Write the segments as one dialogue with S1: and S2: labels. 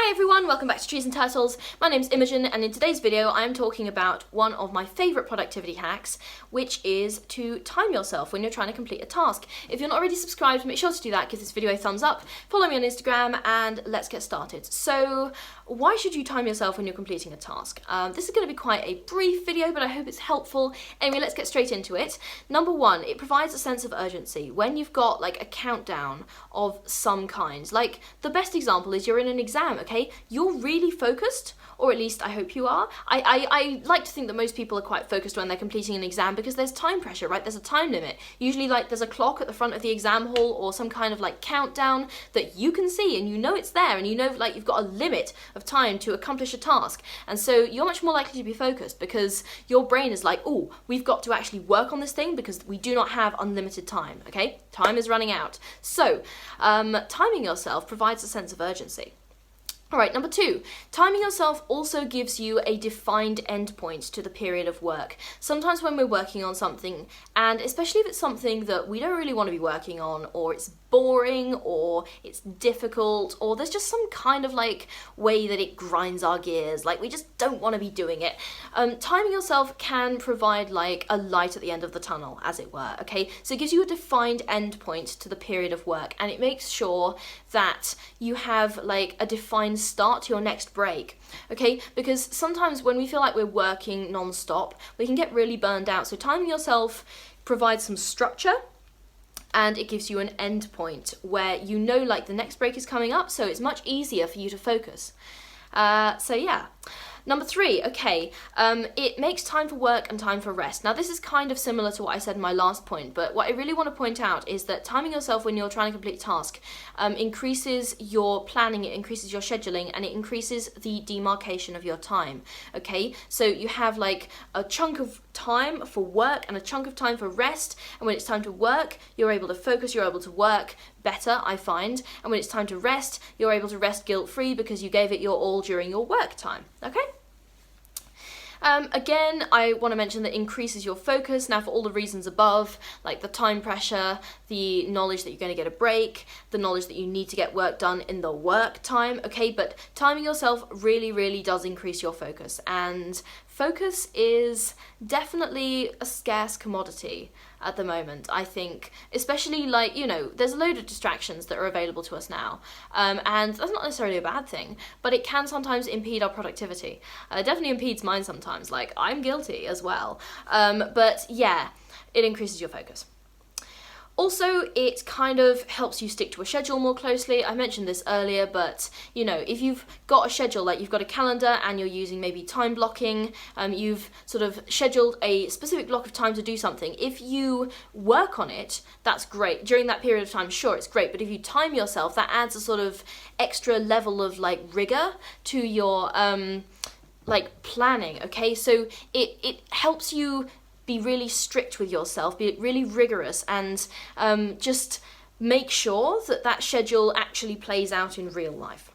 S1: Hi everyone, welcome back to Trees and Turtles. My name's Imogen, and in today's video I am talking about one of my favourite productivity hacks, which is to time yourself when you're trying to complete a task. If you're not already subscribed, make sure to do that, give this video a thumbs up, follow me on Instagram, and let's get started. So, why should you time yourself when you're completing a task? This is going to be quite a brief video, but I hope it's helpful. Anyway, let's get straight into it. Number one, it provides a sense of urgency. When you've got like a countdown of some kind, like the best example is you're in an exam, okay? You're really focused, or at least I hope you are. I like to think that most people are quite focused when they're completing an exam because there's time pressure, right? There's a time limit. Usually like there's a clock at the front of the exam hall or some kind of like countdown that you can see and you know it's there and you know like you've got a limit of time to accomplish a task. And so you're much more likely to be focused because your brain is like, oh, we've got to actually work on this thing because we do not have unlimited time, okay? Time is running out. So timing yourself provides a sense of urgency. Alright, number two, timing yourself also gives you a defined endpoint to the period of work. Sometimes when we're working on something, and especially if it's something that we don't really want to be working on, or it's boring, or it's difficult, or there's just some kind of like way that it grinds our gears, like we just don't want to be doing it. Timing yourself can provide like a light at the end of the tunnel, as it were, okay? So it gives you a defined endpoint to the period of work, and it makes sure that you have like a defined start to your next break, okay? Because sometimes when we feel like we're working non-stop, we can get really burned out. So timing yourself provides some structure, and it gives you an end point where you know like the next break is coming up, so it's much easier for you to focus. So yeah. Number three, okay, it makes time for work and time for rest. Now this is kind of similar to what I said in my last point, but what I really want to point out is that timing yourself when you're trying to complete a task increases your planning, it increases your scheduling, and it increases the demarcation of your time, okay? So you have like a chunk of time for work and a chunk of time for rest, and when it's time to work, you're able to focus, you're able to work better, I find, and when it's time to rest, you're able to rest guilt-free because you gave it your all during your work time, okay? Again, I want to mention that it increases your focus. Now for all the reasons above, like the time pressure, the knowledge that you're going to get a break, the knowledge that you need to get work done in the work time, okay, but timing yourself really, really does increase your focus, and focus is definitely a scarce commodity at the moment, I think, especially like, you know, there's a load of distractions that are available to us now, and that's not necessarily a bad thing, but it can sometimes impede our productivity. It definitely impedes mine sometimes, like I'm guilty as well, but yeah, it increases your focus. Also, it kind of helps you stick to a schedule more closely. I mentioned this earlier, but you know, if you've got a schedule, like you've got a calendar and you're using maybe time blocking, you've sort of scheduled a specific block of time to do something. If you work on it, that's great. During that period of time, sure, it's great, but if you time yourself, that adds a sort of extra level of like rigor to your like planning, okay? So it helps you be really strict with yourself, be really rigorous, and just make sure that that schedule actually plays out in real life.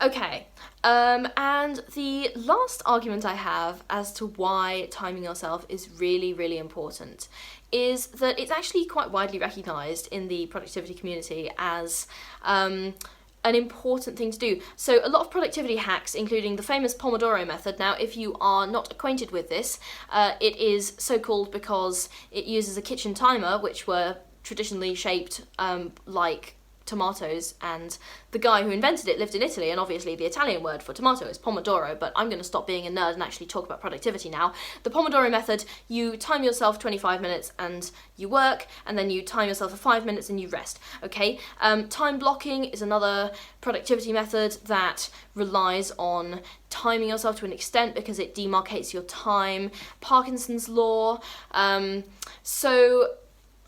S1: Okay, and the last argument I have as to why timing yourself is really, really important is that it's actually quite widely recognised in the productivity community as an important thing to do. So a lot of productivity hacks, including the famous Pomodoro method. Now, if you are not acquainted with this, it is so called because it uses a kitchen timer, which were traditionally shaped like tomatoes, and the guy who invented it lived in Italy, and obviously the Italian word for tomato is pomodoro, but I'm going to stop being a nerd and actually talk about productivity now. The Pomodoro method, you time yourself 25 minutes and you work, and then you time yourself for 5 minutes and you rest, okay? Time blocking is another productivity method that relies on timing yourself to an extent because it demarcates your time. Parkinson's law, so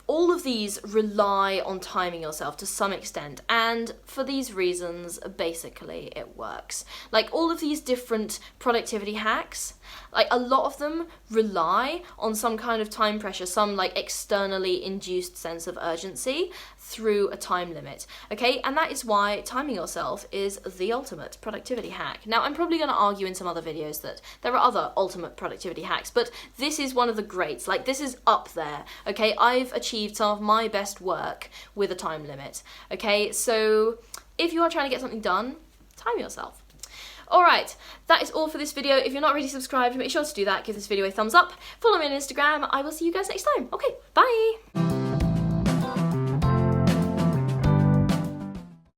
S1: all of these rely on timing yourself to some extent, and for these reasons, basically, it works. Like, all of these different productivity hacks, like, a lot of them rely on some kind of time pressure, some, like, externally induced sense of urgency through a time limit, okay? And that is why timing yourself is the ultimate productivity hack. Now, I'm probably going to argue in some other videos that there are other ultimate productivity hacks, but this is one of the greats. Like, this is up there, okay? I've achieved some of my best work with a time limit, okay? So if you are trying to get something done, time yourself. Alright, that is all for this video. If you're not already subscribed, make sure to do that. Give this video a thumbs up. Follow me on Instagram. I will see you guys next time. Okay, bye!